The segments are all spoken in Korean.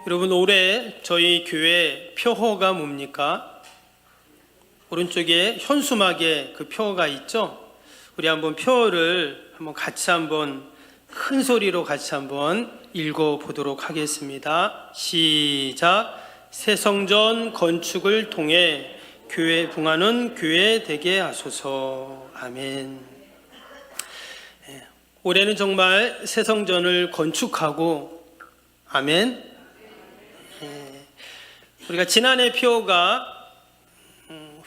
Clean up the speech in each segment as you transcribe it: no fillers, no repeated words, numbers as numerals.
여러분, 올해 저희 교회 표어가 뭡니까? 오른쪽에 현수막에 그 표어가 있죠? 우리 한번 표어를 같이 큰 소리로 같이 읽어보도록 하겠습니다. 시작. 새 성전 건축을 통해 교회 붕하는 교회 되게 하소서. 아멘. 올해는 정말 새 성전을 건축하고, 아멘. 우리가 지난해 표어가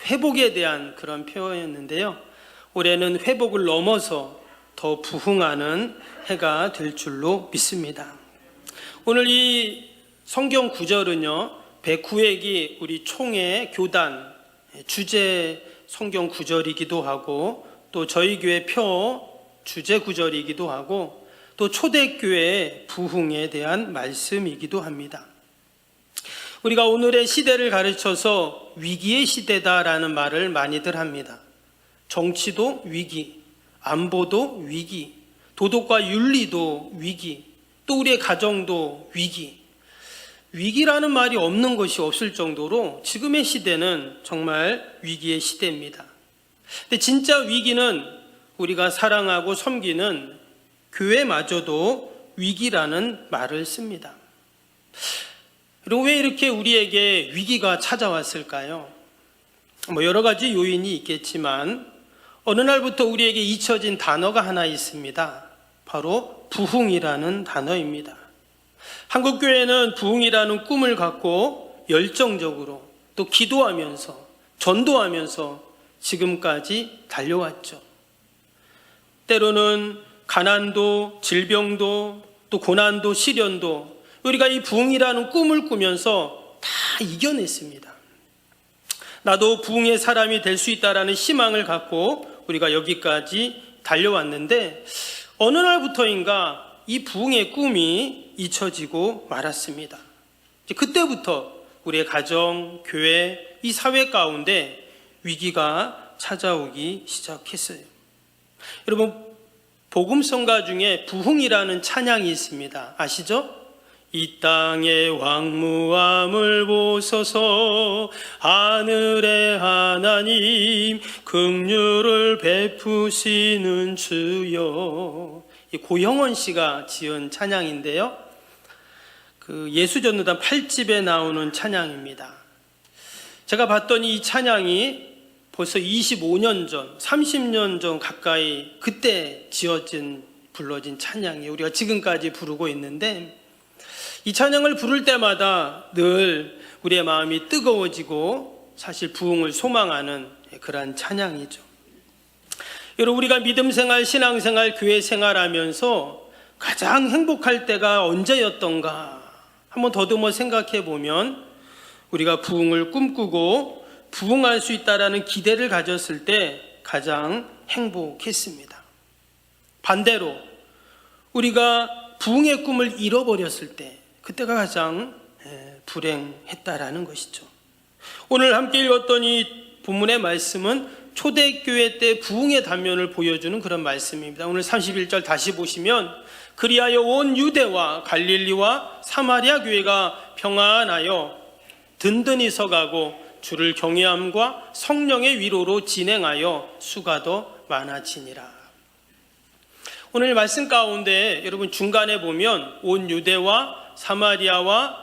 회복에 대한 그런 표어였는데요, 올해는 회복을 넘어서 더 부흥하는 해가 될 줄로 믿습니다. 오늘 이 성경 구절은요, 109회기 우리 총회 교단 주제 성경 구절이기도 하고, 또 저희 교회 표 주제 구절이기도 하고, 또 초대교회의 부흥에 대한 말씀이기도 합니다. 우리가 오늘의 시대를 가르쳐서 위기의 시대다라는 말을 많이들 합니다. 정치도 위기, 안보도 위기, 도덕과 윤리도 위기, 또 우리의 가정도 위기. 위기라는 말이 없는 것이 없을 정도로 지금의 시대는 정말 위기의 시대입니다. 근데 진짜 위기는 우리가 사랑하고 섬기는 교회마저도 위기라는 말을 씁니다. 그리고 왜 이렇게 우리에게 위기가 찾아왔을까요? 여러 가지 요인이 있겠지만 어느 날부터 우리에게 잊혀진 단어가 하나 있습니다. 바로 부흥이라는 단어입니다. 한국교회는 부흥이라는 꿈을 갖고 열정적으로 또 기도하면서 전도하면서 지금까지 달려왔죠. 때로는 가난도, 질병도, 또 고난도, 시련도 우리가 이 부흥이라는 꿈을 꾸면서 다 이겨냈습니다. 나도 부흥의 사람이 될 수 있다라는 희망을 갖고 우리가 여기까지 달려왔는데 어느 날부터인가 이 부흥의 꿈이 잊혀지고 말았습니다. 그때부터 우리의 가정, 교회, 이 사회 가운데 위기가 찾아오기 시작했어요. 여러분, 복음성가 중에 부흥이라는 찬양이 있습니다. 아시죠? 이 땅의 왕무함을 보소서, 하늘의 하나님 긍휼을 베푸시는 주여. 고영원 씨가 지은 찬양인데요, 그 예수전도단 8집에 나오는 찬양입니다. 제가 봤더니 이 찬양이 벌써 25년 전, 30년 전 가까이 그때 불러진 찬양이에요. 우리가 지금까지 부르고 있는데 이 찬양을 부를 때마다 늘 우리의 마음이 뜨거워지고 사실 부흥을 소망하는 그런 찬양이죠. 여러분, 우리가 믿음생활, 신앙생활, 교회생활하면서 가장 행복할 때가 언제였던가 한번 더듬어 생각해 보면 우리가 부흥을 꿈꾸고 부흥할 수 있다라는 기대를 가졌을 때 가장 행복했습니다. 반대로 우리가 부흥의 꿈을 잃어버렸을 때 그때가 가장 불행했다라는 것이죠. 오늘 함께 읽었던 이 본문의 말씀은 초대교회 때 부흥의 단면을 보여주는 그런 말씀입니다. 오늘 31절 다시 보시면 그리하여 온 유대와 갈릴리와 사마리아 교회가 평안하여 든든히 서가고 주를 경외함과 성령의 위로로 진행하여 수가 더 많아지니라. 오늘 말씀 가운데 여러분 중간에 보면 온 유대와 사마리아와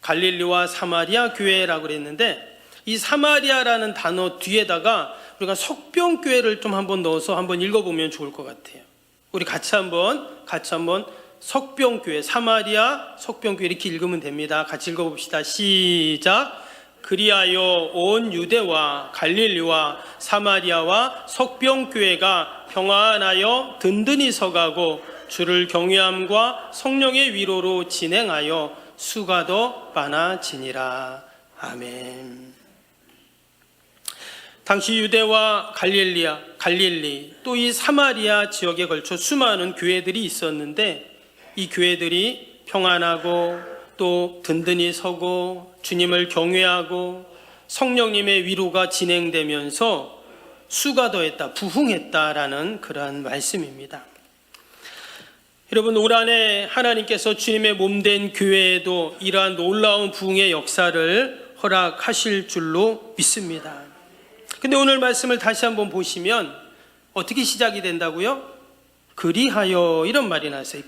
갈릴리와 사마리아 교회라고 그랬는데 이 사마리아라는 단어 뒤에다가 우리가 석병교회를 좀 한번 넣어서 한번 읽어보면 좋을 것 같아요. 우리 같이 한번 석병교회, 사마리아 석병교회 이렇게 읽으면 됩니다. 같이 읽어봅시다. 시작. 그리하여 온 유대와 갈릴리와 사마리아와 석병교회가 평안하여 든든히 서가고 주를 경외함과 성령의 위로로 진행하여 수가 더 많아지니라. 아멘. 당시 유대와 갈릴리 또 이 사마리아 지역에 걸쳐 수많은 교회들이 있었는데 이 교회들이 평안하고 또 든든히 서고 주님을 경외하고 성령님의 위로가 진행되면서 수가 더했다, 부흥했다라는 그러한 말씀입니다. 여러분, 올 한해 하나님께서 주님의 몸된 교회에도 이러한 놀라운 부흥의 역사를 허락하실 줄로 믿습니다. 근데 오늘 말씀을 다시 한번 보시면 어떻게 시작이 된다고요? 그리하여, 이런 말이 나왔어요.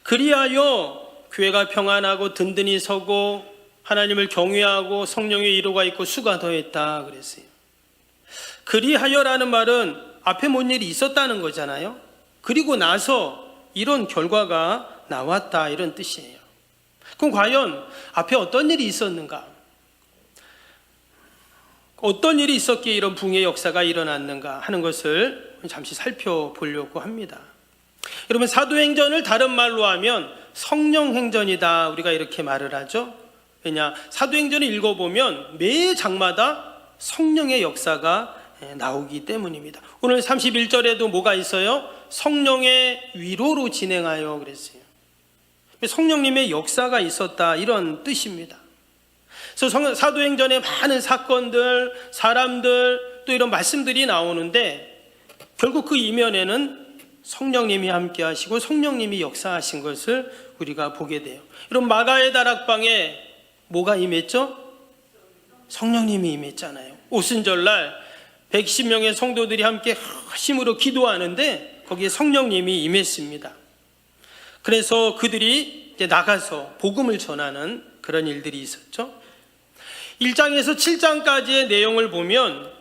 그리하여 교회가 평안하고 든든히 서고 하나님을 경외하고 성령의 위로가 있고 수가 더했다 그랬어요. 그리하여라는 말은 앞에 뭔 일이 있었다는 거잖아요. 그리고 나서 이런 결과가 나왔다, 이런 뜻이에요. 그럼 과연 앞에 어떤 일이 있었는가? 어떤 일이 있었기에 이런 부흥의 역사가 일어났는가 하는 것을 잠시 살펴보려고 합니다. 여러분, 사도행전을 다른 말로 하면 성령행전이다, 우리가 이렇게 말을 하죠. 왜냐, 사도행전을 읽어보면 매 장마다 성령의 역사가 나오기 때문입니다. 오늘 31절에도 뭐가 있어요? 성령의 위로로 진행하여 그랬어요. 성령님의 역사가 있었다, 이런 뜻입니다. 그래서 사도행전에 많은 사건들, 사람들, 또 이런 말씀들이 나오는데 결국 그 이면에는 성령님이 함께 하시고 성령님이 역사하신 것을 우리가 보게 돼요. 이런 마가의 다락방에 뭐가 임했죠? 성령님이 임했잖아요. 오순절날 110명의 성도들이 함께 힘으로 기도하는데 거기에 성령님이 임했습니다. 그래서 그들이 이제 나가서 복음을 전하는 그런 일들이 있었죠. 1장에서 7장까지의 내용을 보면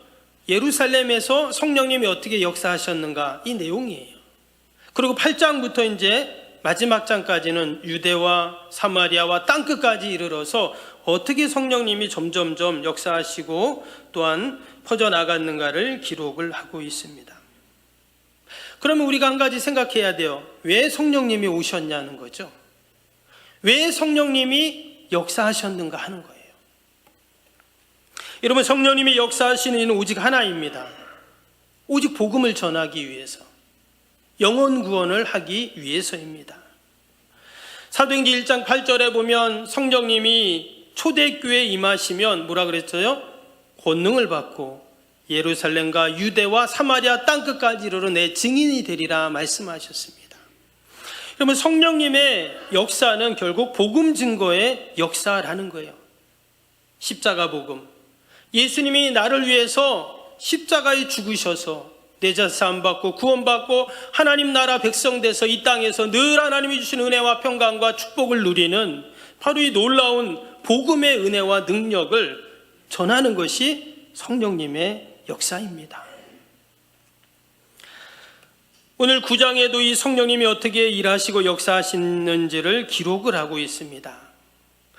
예루살렘에서 성령님이 어떻게 역사하셨는가, 이 내용이에요. 그리고 8장부터 이제 마지막 장까지는 유대와 사마리아와 땅끝까지 이르러서 어떻게 성령님이 점점점 역사하시고 또한 퍼져나갔는가를 기록을 하고 있습니다. 그러면 우리가 한 가지 생각해야 돼요. 왜 성령님이 오셨냐는 거죠. 왜 성령님이 역사하셨는가 하는 거예요. 여러분, 성령님이 역사하시는 이유는 오직 하나입니다. 오직 복음을 전하기 위해서, 영혼 구원을 하기 위해서입니다. 사도행전 1장 8절에 보면 성령님이 초대교회에 임하시면 뭐라 그랬어요? 권능을 받고 예루살렘과 유대와 사마리아 땅끝까지 이르러 내 증인이 되리라 말씀하셨습니다. 그러면 성령님의 역사는 결국 복음 증거의 역사라는 거예요. 십자가 복음. 예수님이 나를 위해서 십자가에 죽으셔서 내 자산 받고 구원받고 하나님 나라 백성 돼서 이 땅에서 늘 하나님이 주신 은혜와 평강과 축복을 누리는 바로 이 놀라운 복음의 은혜와 능력을 전하는 것이 성령님의 역사입니다. 오늘 9장에도 이 성령님이 어떻게 일하시고 역사하시는지를 기록을 하고 있습니다.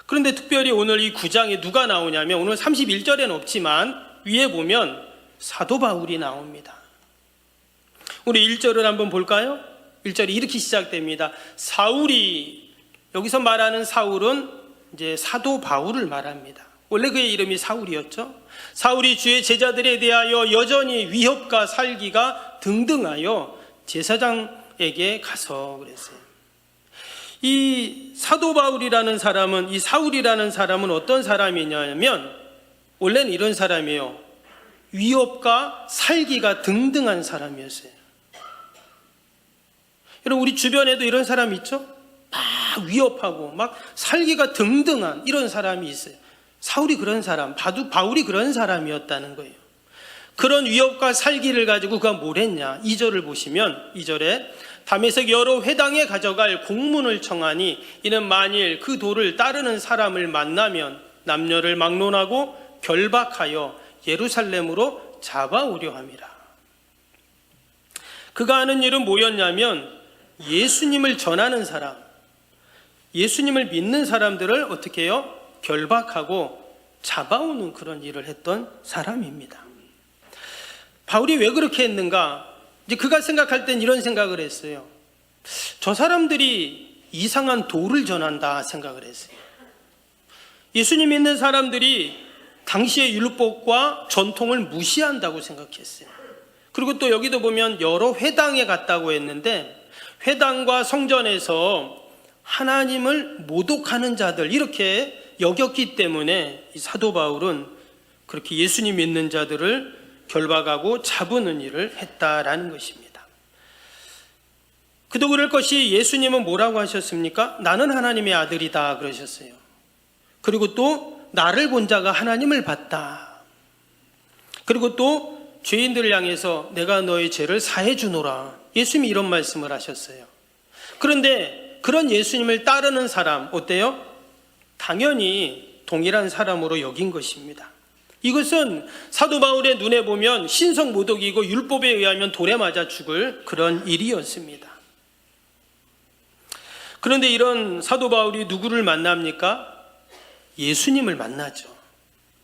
그런데 특별히 오늘 이 9장에 누가 나오냐면 오늘 31절에는 없지만 위에 보면 사도 바울이 나옵니다. 우리 1절을 한번 볼까요? 1절이 이렇게 시작됩니다. 사울이, 여기서 말하는 사울은 이제 사도 바울을 말합니다. 원래 그의 이름이 사울이었죠. 사울이 주의 제자들에 대하여 여전히 위협과 살기가 등등하여 제사장에게 가서 그랬어요. 이 사도 바울이라는 사람은, 이 사울이라는 사람은 어떤 사람이냐면 원래는 이런 사람이에요. 위협과 살기가 등등한 사람이었어요. 여러분, 우리 주변에도 이런 사람 있죠? 막 위협하고 막 살기가 등등한 이런 사람이 있어요. 사울이 그런 사람, 바울이 그런 사람이었다는 거예요. 그런 위협과 살기를 가지고 그가 뭘 했냐? 2절을 보시면 2절에 다메섹 여러 회당에 가져갈 공문을 청하니 이는 만일 그 도를 따르는 사람을 만나면 남녀를 막론하고 결박하여 예루살렘으로 잡아오려 함이라. 그가 하는 일은 뭐였냐면 예수님을 전하는 사람, 예수님을 믿는 사람들을 어떻게 해요? 결박하고 잡아오는 그런 일을 했던 사람입니다. 바울이 왜 그렇게 했는가? 이제 그가 생각할 땐 이런 생각을 했어요. 저 사람들이 이상한 도를 전한다 생각을 했어요. 예수님 믿는 사람들이 당시의 율법과 전통을 무시한다고 생각했어요. 그리고 또 여기도 보면 여러 회당에 갔다고 했는데 회당과 성전에서 하나님을 모독하는 자들 이렇게 여겼기 때문에 이 사도 바울은 그렇게 예수님 믿는 자들을 결박하고 잡는 일을 했다라는 것입니다. 그도 그럴 것이 예수님은 뭐라고 하셨습니까? 나는 하나님의 아들이다 그러셨어요. 그리고 또 나를 본 자가 하나님을 봤다. 그리고 또 죄인들을 향해서 내가 너의 죄를 사해 주노라. 예수님이 이런 말씀을 하셨어요. 그런데 그런 예수님을 따르는 사람 어때요? 당연히 동일한 사람으로 여긴 것입니다. 이것은 사도 바울의 눈에 보면 신성모독이고 율법에 의하면 돌에 맞아 죽을 그런 일이었습니다. 그런데 이런 사도 바울이 누구를 만납니까? 예수님을 만나죠.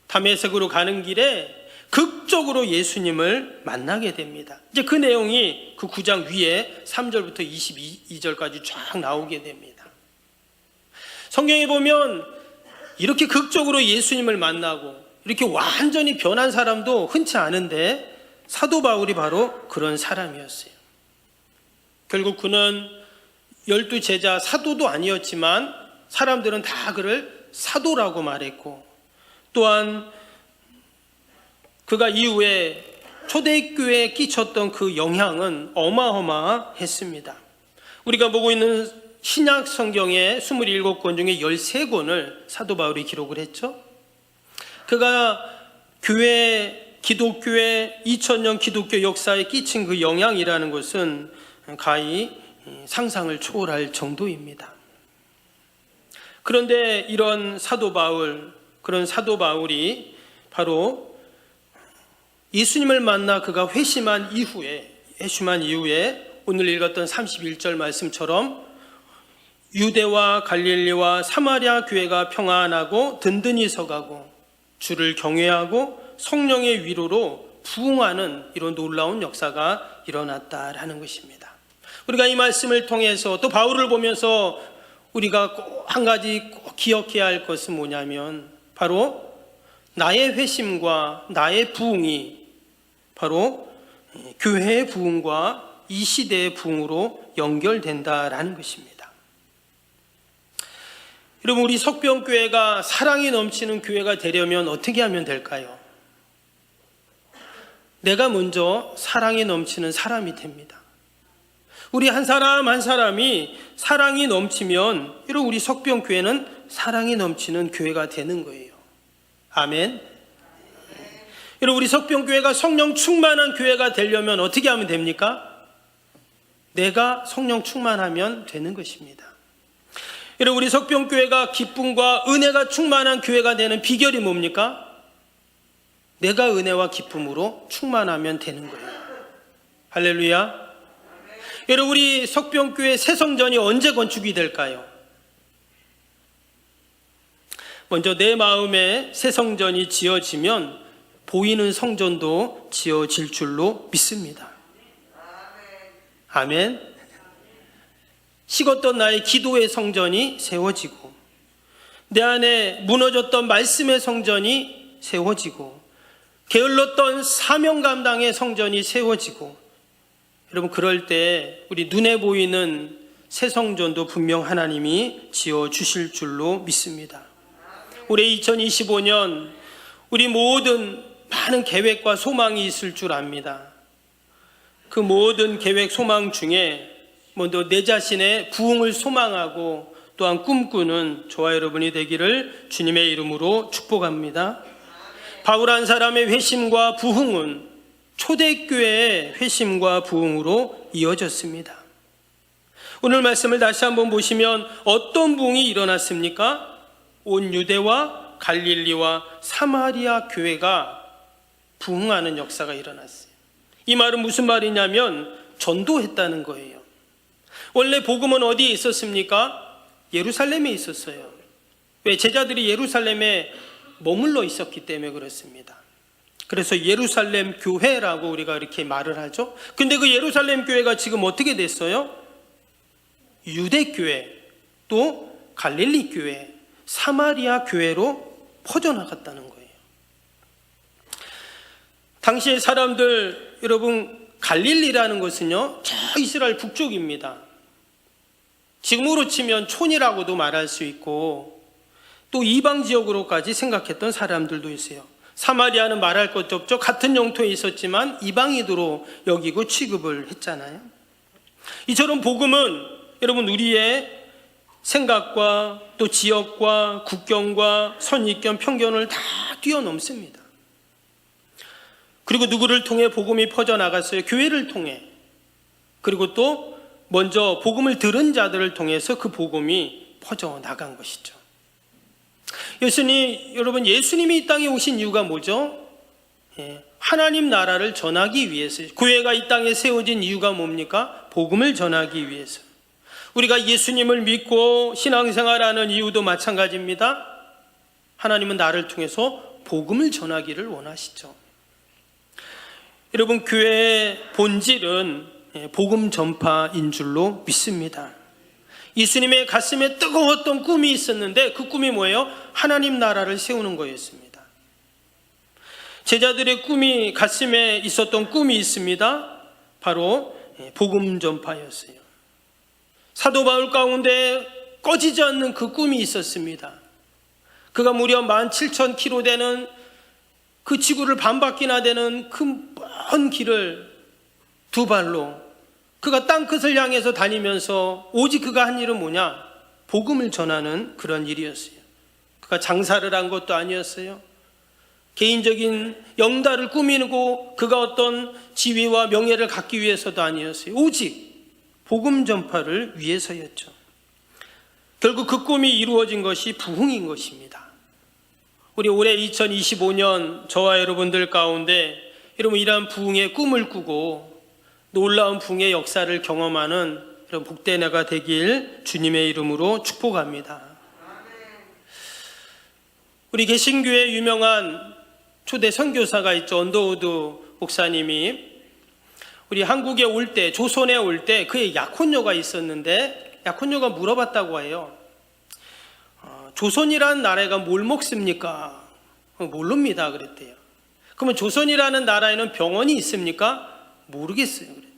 다메섹으로 가는 길에 극적으로 예수님을 만나게 됩니다. 이제 그 내용이 그 9장 위에 3절부터 22절까지 쫙 나오게 됩니다. 성경에 보면 이렇게 극적으로 예수님을 만나고 이렇게 완전히 변한 사람도 흔치 않은데 사도 바울이 바로 그런 사람이었어요. 결국 그는 12제자 사도도 아니었지만 사람들은 다 그를 사도라고 말했고, 또한 그가 이후에 초대교회에 끼쳤던 그 영향은 어마어마했습니다. 우리가 보고 있는 신약 성경의 27권 중에 13권을 사도 바울이 기록을 했죠. 그가 기독교의 2000년 기독교 역사에 끼친 그 영향이라는 것은 가히 상상을 초월할 정도입니다. 그런데 이런 그런 사도 바울이 바로 예수님을 만나 그가 회심한 이후에 오늘 읽었던 31절 말씀처럼 유대와 갈릴리와 사마리아 교회가 평안하고 든든히 서가고 주를 경외하고 성령의 위로로 부흥하는 이런 놀라운 역사가 일어났다라는 것입니다. 우리가 이 말씀을 통해서 또 바울을 보면서 우리가 꼭 한 가지 꼭 기억해야 할 것은 뭐냐면 바로 나의 회심과 나의 부흥이 바로 교회의 부흥과 이 시대의 부흥으로 연결된다라는 것입니다. 여러분, 우리 석병교회가 사랑이 넘치는 교회가 되려면 어떻게 하면 될까요? 내가 먼저 사랑이 넘치는 사람이 됩니다. 우리 한 사람 한 사람이 사랑이 넘치면 이런 우리 석병교회는 사랑이 넘치는 교회가 되는 거예요. 아멘. 여러분, 우리 석병교회가 성령 충만한 교회가 되려면 어떻게 하면 됩니까? 내가 성령 충만하면 되는 것입니다. 여러분, 우리 석병교회가 기쁨과 은혜가 충만한 교회가 되는 비결이 뭡니까? 내가 은혜와 기쁨으로 충만하면 되는 거예요. 할렐루야. 여러분, 우리 석병교회 새 성전이 언제 건축이 될까요? 먼저 내 마음에 새 성전이 지어지면 보이는 성전도 지어질 줄로 믿습니다. 아멘. 식었던 나의 기도의 성전이 세워지고 내 안에 무너졌던 말씀의 성전이 세워지고 게을렀던 사명 감당의 성전이 세워지고, 여러분, 그럴 때 우리 눈에 보이는 새 성전도 분명 하나님이 지어주실 줄로 믿습니다. 올해 2025년 우리 모든 많은 계획과 소망이 있을 줄 압니다. 그 모든 계획 소망 중에 먼저 내 자신의 부흥을 소망하고 또한 꿈꾸는 저와 여러분이 되기를 주님의 이름으로 축복합니다. 바울 한 사람의 회심과 부흥은 초대교회의 회심과 부흥으로 이어졌습니다. 오늘 말씀을 다시 한번 보시면 어떤 부흥이 일어났습니까? 온 유대와 갈릴리와 사마리아 교회가 부흥하는 역사가 일어났어요. 이 말은 무슨 말이냐면 전도했다는 거예요. 원래 복음은 어디에 있었습니까? 예루살렘에 있었어요. 왜? 제자들이 예루살렘에 머물러 있었기 때문에 그렇습니다. 그래서 예루살렘 교회라고 우리가 이렇게 말을 하죠. 근데 그 예루살렘 교회가 지금 어떻게 됐어요? 유대교회, 또 갈릴리 교회, 사마리아 교회로 퍼져나갔다는 거예요. 당시의 사람들, 여러분, 갈릴리라는 것은요, 저 이스라엘 북쪽입니다. 지금으로 치면 촌이라고도 말할 수 있고 또 이방 지역으로까지 생각했던 사람들도 있어요. 사마리아는 말할 것도 없죠. 같은 영토에 있었지만 이방인으로 여기고 취급을 했잖아요. 이처럼 복음은 여러분 우리의 생각과 또 지역과 국경과 선입견, 편견을 다 뛰어넘습니다. 그리고 누구를 통해 복음이 퍼져나갔어요? 교회를 통해. 그리고 또 먼저 복음을 들은 자들을 통해서 그 복음이 퍼져나간 것이죠. 여러분 예수님이 이 땅에 오신 이유가 뭐죠? 하나님 나라를 전하기 위해서. 교회가 이 땅에 세워진 이유가 뭡니까? 복음을 전하기 위해서. 우리가 예수님을 믿고 신앙생활하는 이유도 마찬가지입니다. 하나님은 나를 통해서 복음을 전하기를 원하시죠. 여러분 교회의 본질은 복음 전파인 줄로 믿습니다. 예수님의 가슴에 뜨거웠던 꿈이 있었는데 그 꿈이 뭐예요? 하나님 나라를 세우는 거였습니다. 제자들의 꿈이 가슴에 있었던 꿈이 있습니다. 바로 복음 전파였어요. 사도 바울 가운데 꺼지지 않는 그 꿈이 있었습니다. 그가 무려 17,000km 되는 그 지구를 반바퀴나 되는 그 먼 길을 두 발로 그가 땅끝을 향해서 다니면서 오직 그가 한 일은 뭐냐? 복음을 전하는 그런 일이었어요. 그가 장사를 한 것도 아니었어요. 개인적인 영달을 꾸미고 그가 어떤 지위와 명예를 갖기 위해서도 아니었어요. 오직 복음 전파를 위해서였죠. 결국 그 꿈이 이루어진 것이 부흥인 것입니다. 우리 올해 2025년 저와 여러분들 가운데 여러분 이러한 부흥의 꿈을 꾸고 놀라운 부흥의 역사를 경험하는 이런 복된 해가 되길 주님의 이름으로 축복합니다. 우리 개신교의 유명한 초대 선교사가 있죠. 언더우드 목사님이 우리 한국에 올 때, 조선에 올 때 그의 약혼녀가 있었는데 약혼녀가 물어봤다고 해요. 조선이라는 나라가 뭘 먹습니까? 모릅니다 그랬대요. 그러면 조선이라는 나라에는 병원이 있습니까? 모르겠어요 그랬대요.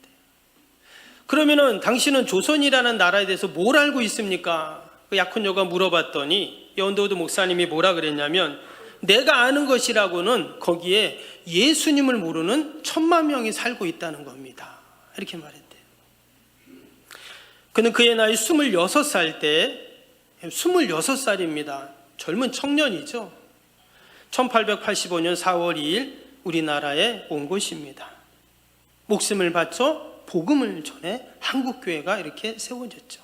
그러면은 당신은 조선이라는 나라에 대해서 뭘 알고 있습니까? 그 약혼녀가 물어봤더니 언더우드 목사님이 뭐라 그랬냐면 내가 아는 것이라고는 거기에 예수님을 모르는 1,000만 명이 살고 있다는 겁니다. 이렇게 말했대요. 그는 그의 나이 26살 때 26살입니다. 젊은 청년이죠. 1885년 4월 2일 우리나라에 온 것입니다. 목숨을 바쳐 복음을 전해 한국교회가 이렇게 세워졌죠.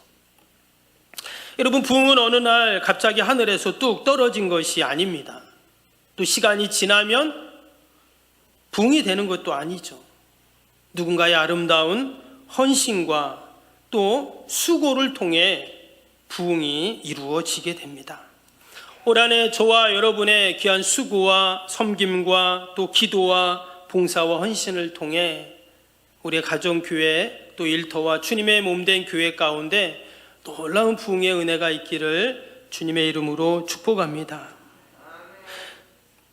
여러분 부흥은 어느 날 갑자기 하늘에서 뚝 떨어진 것이 아닙니다. 또 시간이 지나면 부흥이 되는 것도 아니죠. 누군가의 아름다운 헌신과 또 수고를 통해 부흥이 이루어지게 됩니다. 올 한해 저와 여러분의 귀한 수고와 섬김과 또 기도와 봉사와 헌신을 통해 우리의 가정교회 또 일터와 주님의 몸된 교회 가운데 놀라운 부흥의 은혜가 있기를 주님의 이름으로 축복합니다.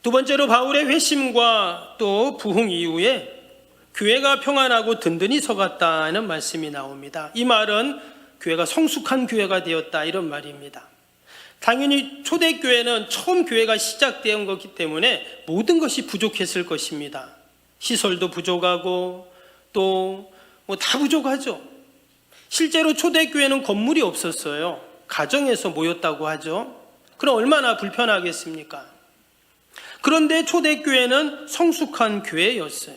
두 번째로 바울의 회심과 또 부흥 이후에 교회가 평안하고 든든히 서갔다는 말씀이 나옵니다. 이 말은 교회가 성숙한 교회가 되었다 이런 말입니다. 당연히 초대교회는 처음 교회가 시작된 것이기 때문에 모든 것이 부족했을 것입니다. 시설도 부족하고 또 뭐 다 부족하죠. 실제로 초대교회는 건물이 없었어요. 가정에서 모였다고 하죠. 그럼 얼마나 불편하겠습니까? 그런데 초대교회는 성숙한 교회였어요.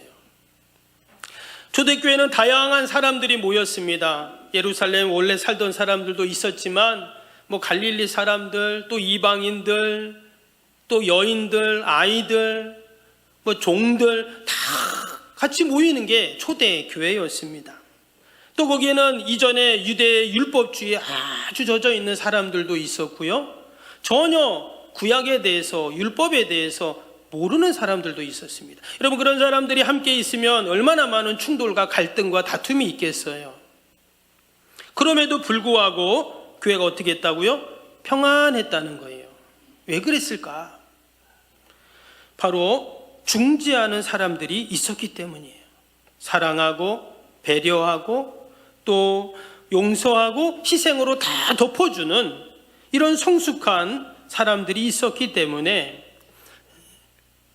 초대교회는 다양한 사람들이 모였습니다. 예루살렘 원래 살던 사람들도 있었지만 뭐 갈릴리 사람들, 또 이방인들, 또 여인들, 아이들, 뭐 종들 다 같이 모이는 게 초대교회였습니다. 또 거기에는 이전에 유대 율법주의에 아주 젖어 있는 사람들도 있었고요. 전혀 구약에 대해서 율법에 대해서 모르는 사람들도 있었습니다. 여러분 그런 사람들이 함께 있으면 얼마나 많은 충돌과 갈등과 다툼이 있겠어요. 그럼에도 불구하고 교회가 어떻게 했다고요? 평안했다는 거예요. 왜 그랬을까? 바로 중지하는 사람들이 있었기 때문이에요. 사랑하고 배려하고 또 용서하고 희생으로 다 덮어주는 이런 성숙한 사람들이 있었기 때문에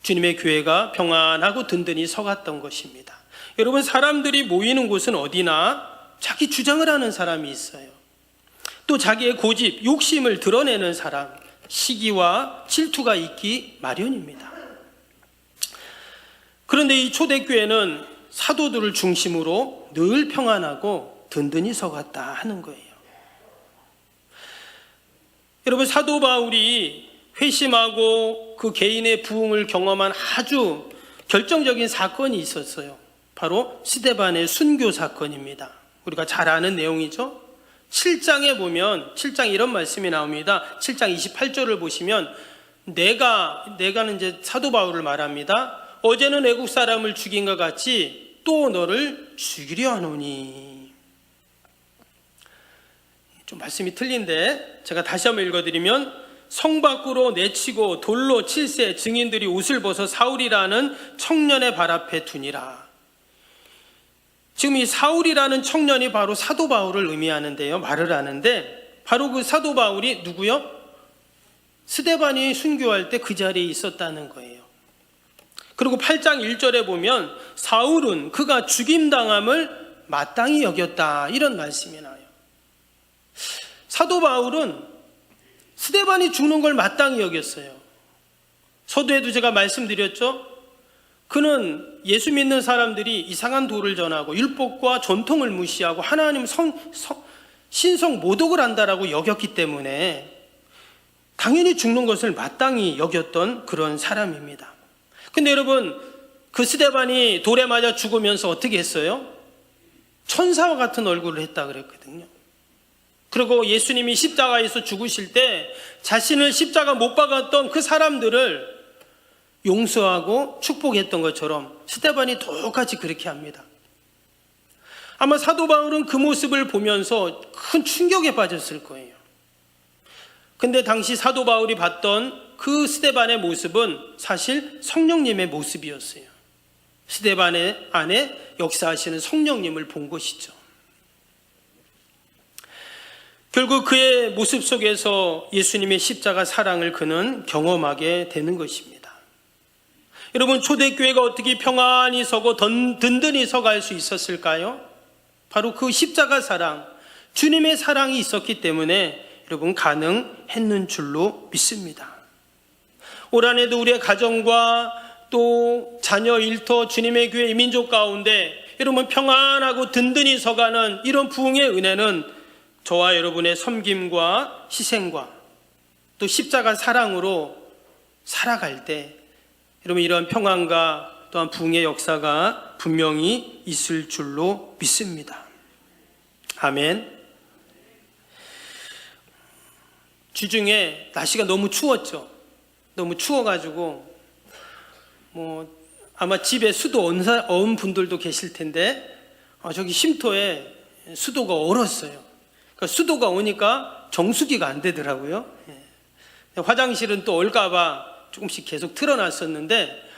주님의 교회가 평안하고 든든히 서갔던 것입니다. 여러분 사람들이 모이는 곳은 어디나 자기 주장을 하는 사람이 있어요. 또 자기의 고집, 욕심을 드러내는 사람, 시기와 질투가 있기 마련입니다. 그런데 이 초대교회는 사도들을 중심으로 늘 평안하고 든든히 서갔다 하는 거예요. 여러분, 사도 바울이 회심하고 그 개인의 부흥을 경험한 아주 결정적인 사건이 있었어요. 바로 스데반의 순교 사건입니다. 우리가 잘 아는 내용이죠. 7장에 보면 7장 이런 말씀이 나옵니다. 7장 28절을 보시면 내가는 이제 사도 바울을 말합니다. 어제는 애국 사람을 죽인 것 같이 또 너를 죽이려 하노니. 좀 말씀이 틀린데 제가 다시 한번 읽어드리면, 성 밖으로 내치고 돌로 칠세 증인들이 옷을 벗어 사울이라는 청년의 발 앞에 두니라. 지금 이 사울이라는 청년이 바로 사도 바울을 의미하는데요, 말을 하는데, 바로 그 사도 바울이 누구요? 스데반이 순교할 때 그 자리에 있었다는 거예요. 그리고 8장 1절에 보면 사울은 그가 죽임당함을 마땅히 여겼다, 이런 말씀이 나와요. 사도 바울은 스데반이 죽는 걸 마땅히 여겼어요. 서두에도 제가 말씀드렸죠. 그는 예수 믿는 사람들이 이상한 도를 전하고 율법과 전통을 무시하고 하나님 신성 모독을 한다라고 여겼기 때문에 당연히 죽는 것을 마땅히 여겼던 그런 사람입니다. 근데 여러분, 그 스데반이 돌에 맞아 죽으면서 어떻게 했어요? 천사와 같은 얼굴을 했다 그랬거든요. 그리고 예수님이 십자가에서 죽으실 때 자신을 십자가 못 박았던 그 사람들을 용서하고 축복했던 것처럼 스데반이 똑같이 그렇게 합니다. 아마 사도 바울은 그 모습을 보면서 큰 충격에 빠졌을 거예요. 근데 당시 사도 바울이 봤던 그 스데반의 모습은 사실 성령님의 모습이었어요. 스데반의 안에 역사하시는 성령님을 본 것이죠. 결국 그의 모습 속에서 예수님의 십자가 사랑을 그는 경험하게 되는 것입니다. 여러분, 초대교회가 어떻게 평안히 서고 든든히 서갈 수 있었을까요? 바로 그 십자가 사랑, 주님의 사랑이 있었기 때문에 여러분 가능했는 줄로 믿습니다. 올 한해도 우리의 가정과 또 자녀, 일터, 주님의 교회, 민족 가운데 여러분 평안하고 든든히 서가는 이런 부흥의 은혜는 저와 여러분의 섬김과 희생과 또 십자가 사랑으로 살아갈 때 여러분 이런 평안과 또한 부흥의 역사가 분명히 있을 줄로 믿습니다. 아멘. 주중에 날씨가 너무 추웠죠. 너무 추워가지고 아마 집에 수도 어은 분들도 계실 텐데 저기 쉼터에 수도가 얼었어요. 그러니까 수도가 오니까 정수기가 안 되더라고요. 화장실은 또 얼까봐 조금씩 계속 틀어놨었는데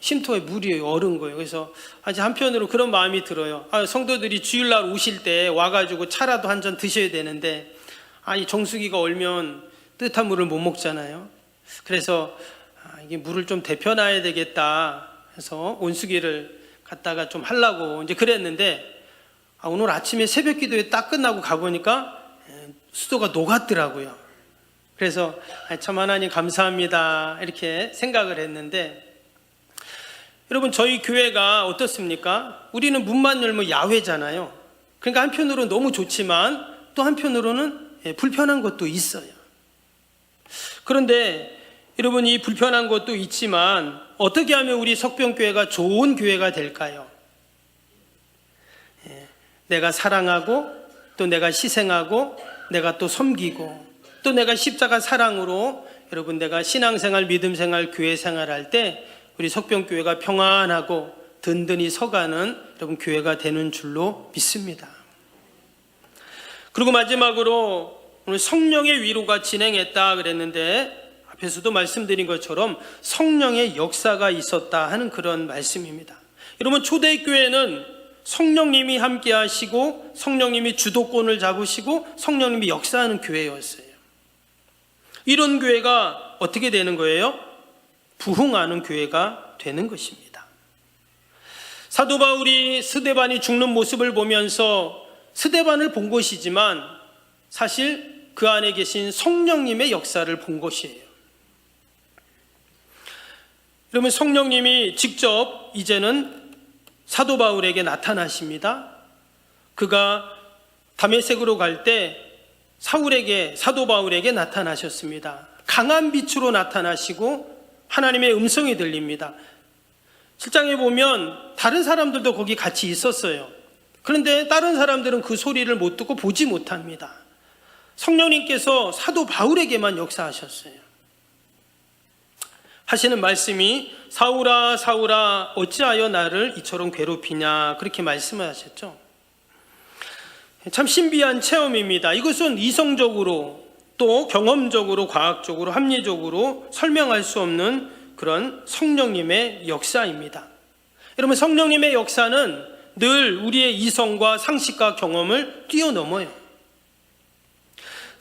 쉼터에 물이 얼은 거예요. 그래서 아주 한편으로 그런 마음이 들어요. 성도들이 주일날 오실 때 와가지고 차라도 한 잔 드셔야 되는데 이 정수기가 얼면 뜨뜻한 물을 못 먹잖아요. 그래서 이게 물을 좀 데펴놔야 되겠다 해서 온수기를 갖다가 좀 하려고 이제 그랬는데 오늘 아침에 새벽 기도에 딱 끝나고 가보니까 수도가 녹았더라고요. 그래서 참 하나님 감사합니다 이렇게 생각을 했는데, 여러분 저희 교회가 어떻습니까? 우리는 문만 열면 야외잖아요. 그러니까 한편으로는 너무 좋지만 또 한편으로는 불편한 것도 있어요. 그런데 여러분 이 불편한 것도 있지만 어떻게 하면 우리 석병교회가 좋은 교회가 될까요? 내가 사랑하고 또 내가 희생하고 내가 또 섬기고 또 내가 십자가 사랑으로 여러분 내가 신앙생활, 믿음생활, 교회생활 할 때 우리 석병교회가 평안하고 든든히 서가는 여러분 교회가 되는 줄로 믿습니다. 그리고 마지막으로 오늘 성령의 위로가 진행했다 그랬는데 앞에서도 말씀드린 것처럼 성령의 역사가 있었다 하는 그런 말씀입니다. 여러분 초대교회는 성령님이 함께 하시고 성령님이 주도권을 잡으시고 성령님이 역사하는 교회였어요. 이런 교회가 어떻게 되는 거예요? 부흥하는 교회가 되는 것입니다. 사도 바울이 스데반이 죽는 모습을 보면서 스데반을 본 것이지만 사실 그 안에 계신 성령님의 역사를 본 것이에요. 그러면 성령님이 직접 이제는 사도 바울에게 나타나십니다. 그가 다메섹으로 갈 때 사도 바울에게 나타나셨습니다. 강한 빛으로 나타나시고 하나님의 음성이 들립니다. 7장에 보면 다른 사람들도 거기 같이 있었어요. 그런데 다른 사람들은 그 소리를 못 듣고 보지 못합니다. 성령님께서 사도 바울에게만 역사하셨어요. 하시는 말씀이 사울아 사울아 어찌하여 나를 이처럼 괴롭히냐, 그렇게 말씀을 하셨죠. 참 신비한 체험입니다. 이것은 이성적으로 또 경험적으로 과학적으로 합리적으로 설명할 수 없는 그런 성령님의 역사입니다. 여러분, 성령님의 역사는 늘 우리의 이성과 상식과 경험을 뛰어넘어요.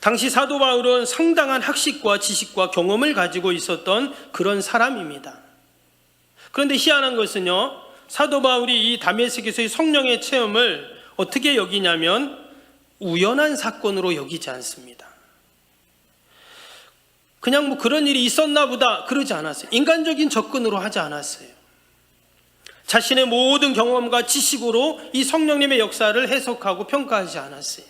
당시 사도 바울은 상당한 학식과 지식과 경험을 가지고 있었던 그런 사람입니다. 그런데 희한한 것은요, 사도 바울이 이 다메섹에서의 성령의 체험을 어떻게 여기냐면 우연한 사건으로 여기지 않습니다. 그냥 뭐 그런 일이 있었나 보다 그러지 않았어요. 인간적인 접근으로 하지 않았어요. 자신의 모든 경험과 지식으로 이 성령님의 역사를 해석하고 평가하지 않았어요.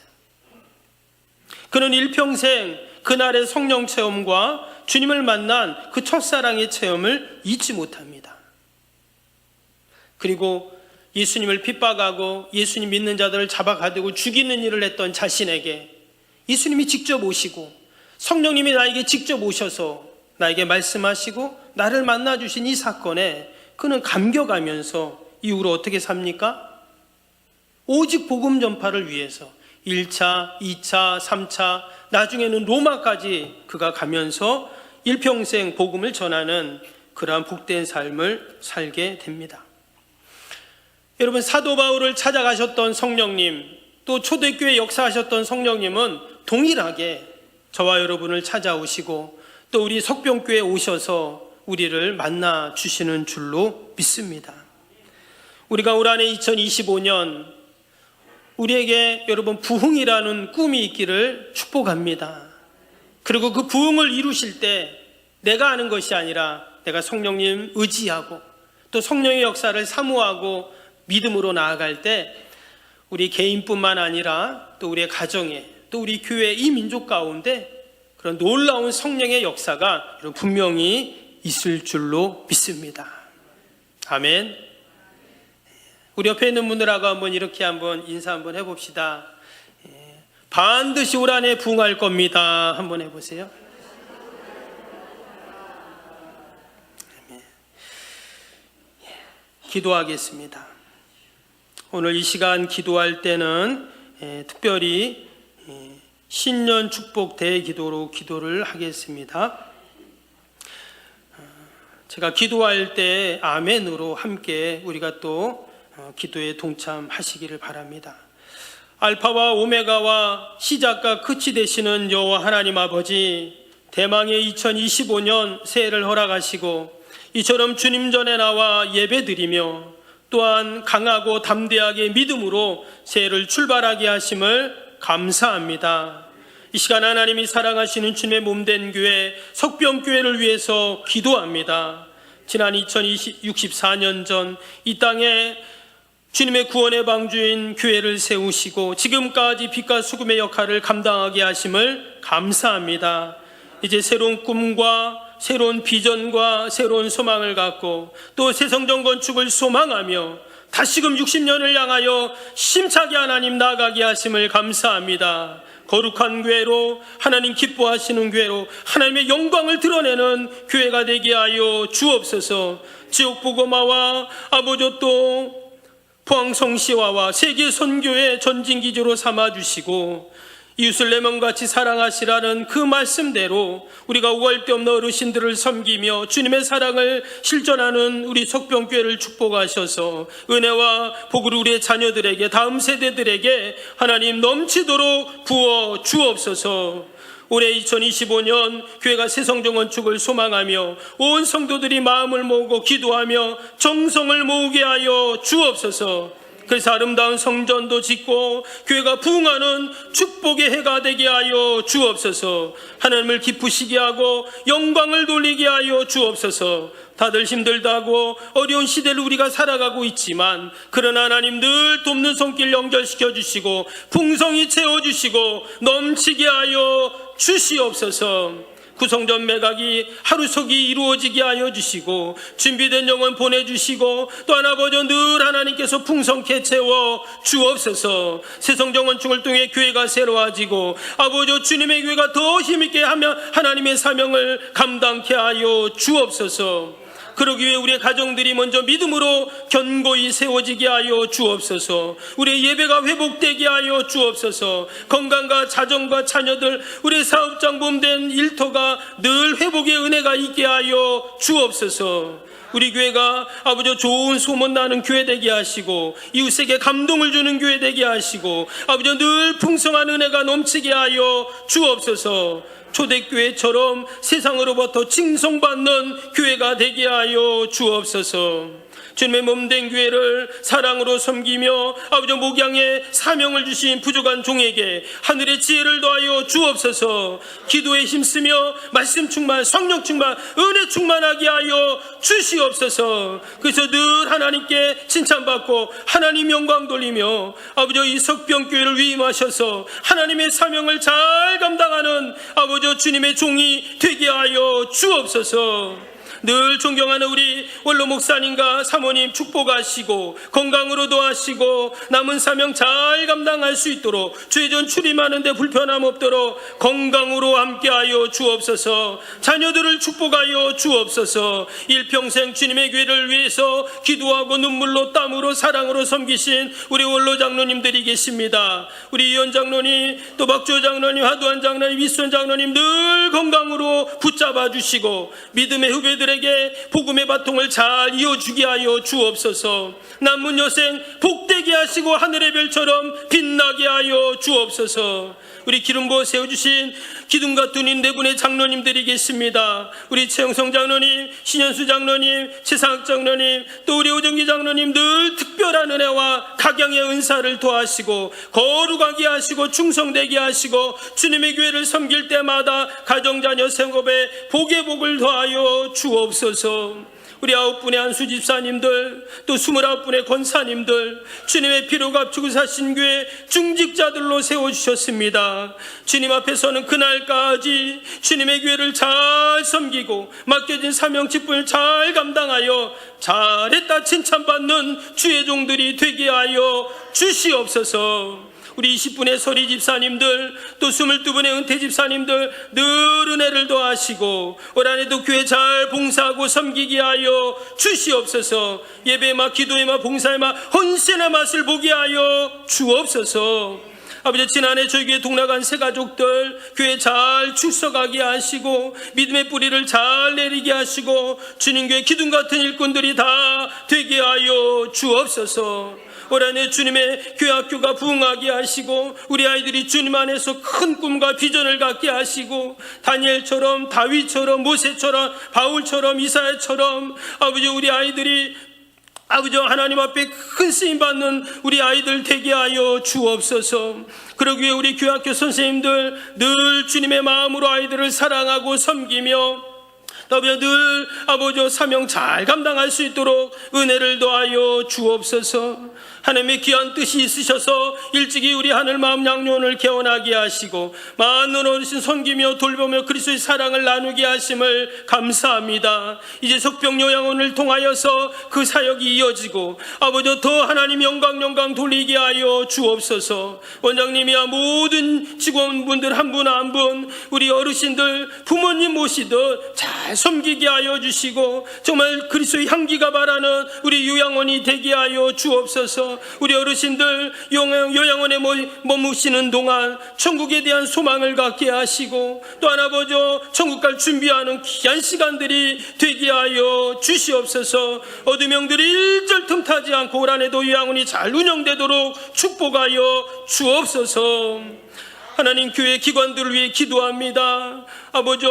그는 일평생 그날의 성령 체험과 주님을 만난 그 첫사랑의 체험을 잊지 못합니다. 그리고 예수님을 핍박하고 예수님 믿는 자들을 잡아가두고 죽이는 일을 했던 자신에게 예수님이 직접 오시고 성령님이 나에게 직접 오셔서 나에게 말씀하시고 나를 만나주신 이 사건에 그는 감격하면서 이후로 어떻게 삽니까? 오직 복음 전파를 위해서 1차, 2차, 3차, 나중에는 로마까지 그가 가면서 일평생 복음을 전하는 그러한 복된 삶을 살게 됩니다. 여러분, 사도 바울을 찾아가셨던 성령님, 또 초대교회 역사하셨던 성령님은 동일하게 저와 여러분을 찾아오시고 또 우리 석병교회에 오셔서 우리를 만나 주시는 줄로 믿습니다. 우리가 올 한해 2025년 우리에게 여러분 부흥이라는 꿈이 있기를 축복합니다. 그리고 그 부흥을 이루실 때 내가 하는 것이 아니라 내가 성령님 의지하고 또 성령의 역사를 사모하고 믿음으로 나아갈 때 우리 개인뿐만 아니라 또 우리의 가정에 또 우리 교회 이 민족 가운데 그런 놀라운 성령의 역사가 분명히 있을 줄로 믿습니다. 아멘. 우리 옆에 있는 분들하고 한번 이렇게 한번 인사 한번 해봅시다. 반드시 올 한해 부흥할 겁니다. 한번 해보세요. 기도하겠습니다. 오늘 이 시간 기도할 때는 특별히 신년 축복 대기도로 기도를 하겠습니다. 제가 기도할 때 아멘으로 함께 우리가 또 기도에 동참하시기를 바랍니다. 알파와 오메가와 시작과 끝이 되시는 여호와 하나님 아버지, 대망의 2025년 새해를 허락하시고 이처럼 주님 전에 나와 예배드리며 또한 강하고 담대하게 믿음으로 새해를 출발하게 하심을 감사합니다. 이 시간 하나님이 사랑하시는 주님의 몸된 교회 석병교회를 위해서 기도합니다. 지난 2064년 전 이 땅에 주님의 구원의 방주인 교회를 세우시고 지금까지 빛과 수금의 역할을 감당하게 하심을 감사합니다. 이제 새로운 꿈과 새로운 비전과 새로운 소망을 갖고 또 새성전 건축을 소망하며 다시금 60년을 향하여 심차게 하나님 나아가게 하심을 감사합니다. 거룩한 교회로 하나님 기뻐하시는 교회로 하나님의 영광을 드러내는 교회가 되게 하여 주옵소서. 지옥보고마와 아버지 또 포항성시와와 세계 선교의 전진기지로 삼아주시고 이웃을 내 몸같이 사랑하시라는 그 말씀대로 우리가 오갈 데 없는 어르신들을 섬기며 주님의 사랑을 실천하는 우리 석병교회를 축복하셔서 은혜와 복을 우리의 자녀들에게 다음 세대들에게 하나님 넘치도록 부어 주옵소서. 올해 2025년 교회가 새성전 건축을 소망하며 온 성도들이 마음을 모으고 기도하며 정성을 모으게 하여 주옵소서. 그래서 아름다운 성전도 짓고 교회가 부흥하는 축복의 해가 되게 하여 주옵소서. 하나님을 기쁘시게 하고 영광을 돌리게 하여 주옵소서. 다들 힘들다고 어려운 시대를 우리가 살아가고 있지만 그러나 하나님 늘 돕는 손길 연결시켜 주시고 풍성히 채워주시고 넘치게 하여 주시옵소서. 구성전 매각이 하루속히 이루어지게 하여 주시고 준비된 영혼 보내주시고 또 하나 아버지 늘 하나님께서 풍성케 채워 주옵소서. 새성전 건축을 통해 교회가 새로워지고 아버지 주님의 교회가 더 힘있게 하며 하나님의 사명을 감당케 하여 주옵소서. 그러기 위해 우리의 가정들이 먼저 믿음으로 견고히 세워지게 하여 주옵소서. 우리의 예배가 회복되게 하여 주옵소서. 건강과 자정과 자녀들 우리의 사업장 몸된 일터가 늘 회복의 은혜가 있게 하여 주옵소서. 우리 교회가 아버지 좋은 소문 나는 교회 되게 하시고 이웃에게 감동을 주는 교회 되게 하시고 아버지 늘 풍성한 은혜가 넘치게 하여 주옵소서. 초대교회처럼 세상으로부터 칭송받는 교회가 되게 하여 주옵소서. 주님의 몸된 교회를 사랑으로 섬기며 아버지 목양의 사명을 주신 부족한 종에게 하늘의 지혜를 더하여 주옵소서. 기도에 힘쓰며 말씀 충만, 성령 충만, 은혜 충만하게 하여 주시옵소서. 그래서 늘 하나님께 칭찬받고 하나님 영광 돌리며 아버지 이 석병교회를 위임하셔서 하나님의 사명을 잘 감당하는 아버지 주님의 종이 되게 하여 주옵소서. 늘 존경하는 우리 원로 목사님과 사모님 축복하시고 건강으로 도와시고 남은 사명 잘 감당할 수 있도록 주의전 출임하는데 불편함 없도록 건강으로 함께하여 주옵소서. 자녀들을 축복하여 주옵소서. 일평생 주님의 교회를 위해서 기도하고 눈물로 땀으로 사랑으로 섬기신 우리 원로 장로님들이 계십니다. 우리 이현 장로님 또 박주호 장로님 하두환 장로님 이수원 장로님 늘 건강으로 붙잡아 주시고 믿음의 후배들의 복음의 바통을 잘 이어주게 하여 주옵소서. 남은 여생 복되게 하시고 하늘의 별처럼 빛나게 하여 주옵소서. 우리 기름 부어 세워주신 기둥 같은 이 네 분의 장로님들이 계십니다. 우리 최영성 장로님, 신현수 장로님, 최상학 장로님, 또 우리 오정기 장로님 늘 특별한 은혜와 각양의 은사를 도하시고 거룩하게 하시고 충성되게 하시고 주님의 교회를 섬길 때마다 가정자녀 생업에 복의 복을 더하여 주옵소서. 우리 9분의 안수 집사님들 또 29분의 권사님들 주님의 피로 값주고 사신 교회 중직자들로 세워주셨습니다. 주님 앞에서는 그날까지 주님의 교회를 잘 섬기고 맡겨진 사명 직분을 잘 감당하여 잘했다 칭찬받는 주의 종들이 되게 하여 주시옵소서. 우리 20분의 서리 집사님들 또 22분의 은퇴 집사님들 늘 은혜를 더하시고 올 한해도 교회 잘 봉사하고 섬기게 하여 주시옵소서. 예배의 맛, 기도의 맛, 봉사의 맛, 헌신의 맛을 보게 하여 주옵소서. 아버지 지난해 저희 교회 동락한 새 가족들 교회 잘 출석하게 하시고 믿음의 뿌리를 잘 내리게 하시고 주님교회 기둥 같은 일꾼들이 다 되게 하여 주옵소서. 올 한해 주님의 교회 학교가 부흥하게 하시고 우리 아이들이 주님 안에서 큰 꿈과 비전을 갖게 하시고 다니엘처럼 다윗처럼 모세처럼 바울처럼 이사야처럼 아버지 우리 아이들이 아버지 하나님 앞에 큰 쓰임받는 우리 아이들 되게 하여 주옵소서. 그러기 위해 우리 교회학교 선생님들 늘 주님의 마음으로 아이들을 사랑하고 섬기며 늘 아버지 사명 잘 감당할 수 있도록 은혜를 더하여 주옵소서. 하나님의 귀한 뜻이 있으셔서 일찍이 우리 하늘 마음 양육을 개원하게 하시고 많은 어르신 섬기며 돌보며 그리스도의 사랑을 나누게 하심을 감사합니다. 이제 석병 요양원을 통하여서 그 사역이 이어지고 아버지 더 하나님 영광 돌리게 하여 주옵소서. 원장님이야 모든 직원분들 한 분 한 분 우리 어르신들 부모님 모시듯 잘 섬기게 하여 주시고 정말 그리스도의 향기가 바라는 우리 요양원이 되게 하여 주옵소서. 우리 어르신들 요양원에 머무시는 동안 천국에 대한 소망을 갖게 하시고 또 하나 보죠 천국 갈 준비하는 귀한 시간들이 되게 하여 주시옵소서. 어둠 영들이 일절 틈타지 않고 올 한해도 요양원이 잘 운영되도록 축복하여 주옵소서. 하나님 교회 기관들을 위해 기도합니다. 아버지,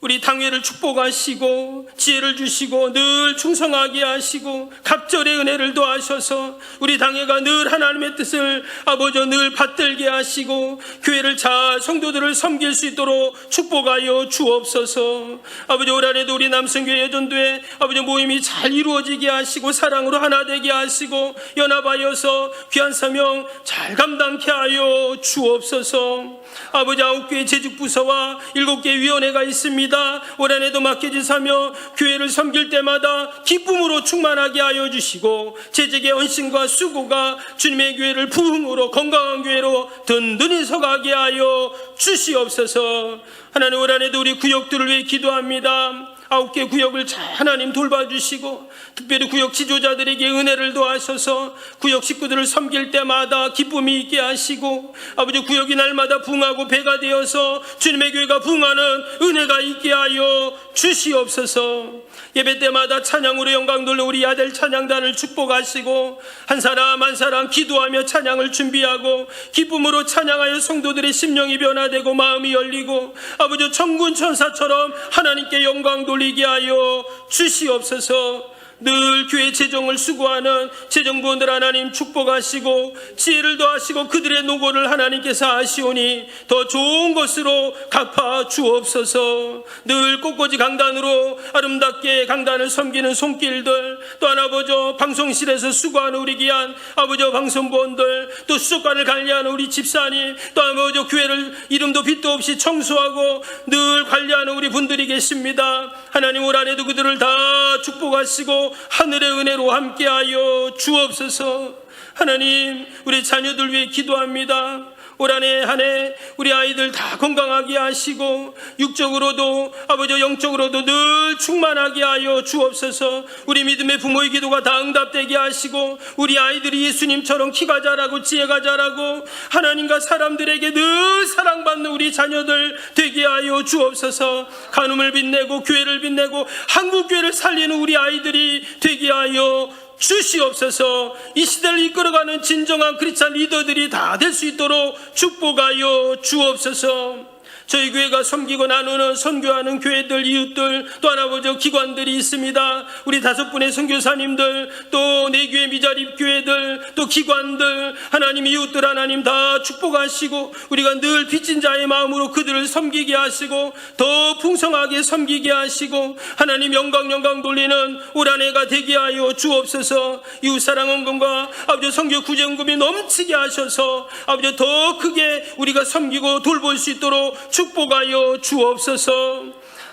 우리 당회를 축복하시고 지혜를 주시고 늘 충성하게 하시고 갑절의 은혜를 더하셔서 우리 당회가 늘 하나님의 뜻을 아버지 늘 받들게 하시고 교회를 잘 성도들을 섬길 수 있도록 축복하여 주옵소서. 아버지, 올 한해도 우리 남성교회 여전도회 아버지 모임이 잘 이루어지게 하시고 사랑으로 하나 되게 하시고 연합하여서 귀한 사명 잘 감당케 하여 주옵소서. 아버지, 9개의 재직부서와 7개의 위원회가 있습니다. 올 한해도 맡겨진 사명 교회를 섬길 때마다 기쁨으로 충만하게 하여 주시고 재직의 헌신과 수고가 주님의 교회를 부흥으로 건강한 교회로 든든히 서가게 하여 주시옵소서. 하나님, 올 한해도 우리 구역들을 위해 기도합니다. 9개 구역을 잘 하나님 돌봐주시고 특별히 구역 지도자들에게 은혜를 더하셔서 구역 식구들을 섬길 때마다 기쁨이 있게 하시고 아버지 구역이 날마다 부흥하고 배가 되어서 주님의 교회가 부흥하는 은혜가 있게 하여 주시옵소서. 예배 때마다 찬양으로 영광 돌려 우리 아들 찬양단을 축복하시고 한 사람 한 사람 기도하며 찬양을 준비하고 기쁨으로 찬양하여 성도들의 심령이 변화되고 마음이 열리고 아버지 천군 천사처럼 하나님께 영광 돌리게 하여 주시옵소서. 늘 교회 재정을 수고하는 재정부원들 하나님 축복하시고 지혜를 더하시고 그들의 노고를 하나님께서 아시오니 더 좋은 것으로 갚아 주옵소서. 늘 꽃꽂이 강단으로 아름답게 강단을 섬기는 손길들, 또 하나 보죠 방송실에서 수고하는 우리 귀한 아버지 방송부원들, 또 수족관을 관리하는 우리 집사님, 또 하나 보죠 교회를 이름도 빛도 없이 청소하고 늘 관리하는 우리 분들이 계십니다. 하나님, 올 한해도 그들을 다 축복하시고 하늘의 은혜로 함께하여 주옵소서. 하나님, 우리 자녀들 위해 기도합니다. 올 한해 우리 아이들 다 건강하게 하시고 육적으로도 아버지 영적으로도 늘 충만하게 하여 주옵소서. 우리 믿음의 부모의 기도가 다 응답되게 하시고 우리 아이들이 예수님처럼 키가 자라고 지혜가 자라고 하나님과 사람들에게 늘 사랑받는 우리 자녀들 되게 하여 주옵소서. 간음을 빛내고 교회를 빛내고 한국교회를 살리는 우리 아이들이 되게 하여 주시옵소서. 이 시대를 이끌어가는 진정한 크리스찬 리더들이 다 될 수 있도록 축복하여 주옵소서. 저희 교회가 섬기고 나누는 선교하는 교회들, 이웃들, 또 하나 보죠 기관들이 있습니다. 우리 5분의 선교사님들, 또 내 교회 미자립 교회들, 또 기관들, 하나님 이웃들 하나님 다 축복하시고 우리가 늘 빚진 자의 마음으로 그들을 섬기게 하시고 더 풍성하게 섬기게 하시고 하나님 영광 돌리는 올 한해가 되게 하여 주옵소서. 이웃사랑 헌금과 아버지 선교 구제헌금이 넘치게 하셔서 아버지 더 크게 우리가 섬기고 돌볼 수 있도록 축복하여 주옵소서.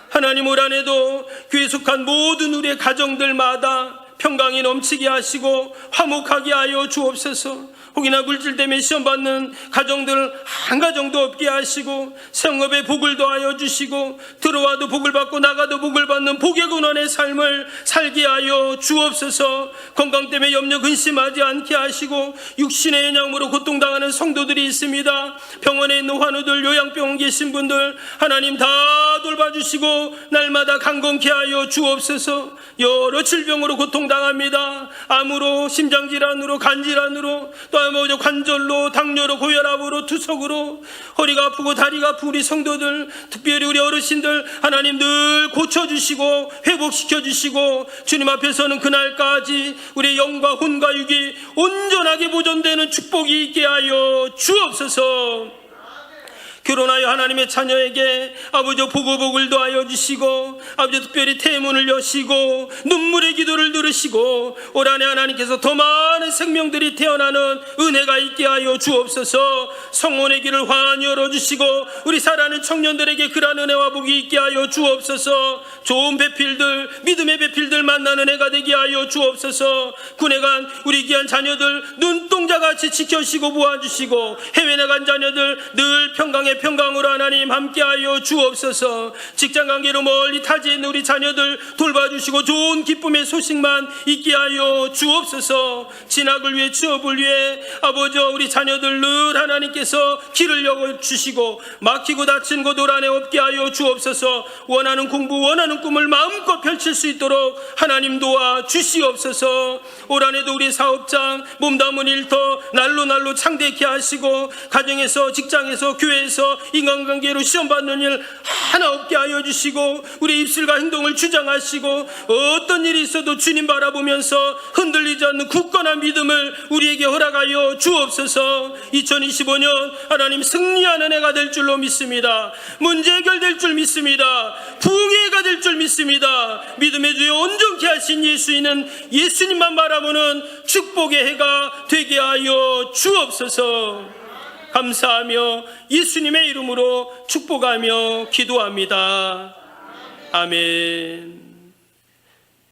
하나님, 올 한해도 교회에 속한 모든 우리의 가정들마다 평강이 넘치게 하시고 화목하게 하여 주옵소서. 혹이나 물질 때문에 시험받는 가정들 한 가정도 없게 하시고 생업에 복을 더하여 주시고 들어와도 복을 받고 나가도 복을 받는 복의 근원의 삶을 살게 하여 주옵소서. 건강 때문에 염려 근심하지 않게 하시고 육신의 연약으로 고통당하는 성도들이 있습니다. 병원에 있는 환우들, 요양병원 계신 분들 하나님 다 돌봐주시고 날마다 강건케 하여 주옵소서. 여러 질병으로 고통당합니다. 암으로, 심장질환으로, 간질환으로, 또 관절로, 당뇨로, 고혈압으로, 투석으로 허리가 아프고 다리가 아픈 우리 성도들, 특별히 우리 어르신들 하나님 늘 고쳐주시고 회복시켜주시고 주님 앞에서는 그날까지 우리의 영과 혼과 육이 온전하게 보존되는 축복이 있게 하여 주옵소서. 결혼하여 하나님의 자녀에게 아버지 보고복을 더하여 주시고 아버지 특별히 태문을 여시고 눈물의 기도를 들으시고 올 한해 하나님께서 더 많은 생명들이 태어나는 은혜가 있게 하여 주옵소서. 성혼의 길을 환히 열어주시고 우리 살아가는 청년들에게 그러한 은혜와 복이 있게 하여 주옵소서. 좋은 배필들, 믿음의 배필들 만나는 해가 되게 하여 주옵소서. 군에 간 우리 귀한 자녀들 눈동자같이 지켜주시고 모아주시고 해외 나간 자녀들 늘 평강 건강의 평강으로 하나님 함께하여 주옵소서. 직장관계로 멀리 타지에 있는 우리 자녀들 돌봐주시고 좋은 기쁨의 소식만 있게 하여 주옵소서. 진학을 위해 취업을 위해 아버지 우리 자녀들 늘 하나님께서 길을 열어주시고 막히고 닫힌 곳 올 한해 없게 하여 주옵소서. 원하는 공부 원하는 꿈을 마음껏 펼칠 수 있도록 하나님 도와 주시옵소서. 올 한해도 우리 사업장 몸담은 일터 날로 창대케 하시고 가정에서 직장에서 교회에서 인간관계로 시험받는 일 하나 없게 하여 주시고 우리 입술과 행동을 주장하시고 어떤 일이 있어도 주님 바라보면서 흔들리지 않는 굳건한 믿음을 우리에게 허락하여 주옵소서. 2025년 하나님 승리하는 해가 될 줄로 믿습니다. 문제 해결될 줄 믿습니다. 부흥회가 될 줄 믿습니다. 믿음의 주에 온전케 하신 예수님만 바라보는 축복의 해가 되게 하여 주옵소서. 감사하며 예수님의 이름으로 축복하며 기도합니다. 아멘.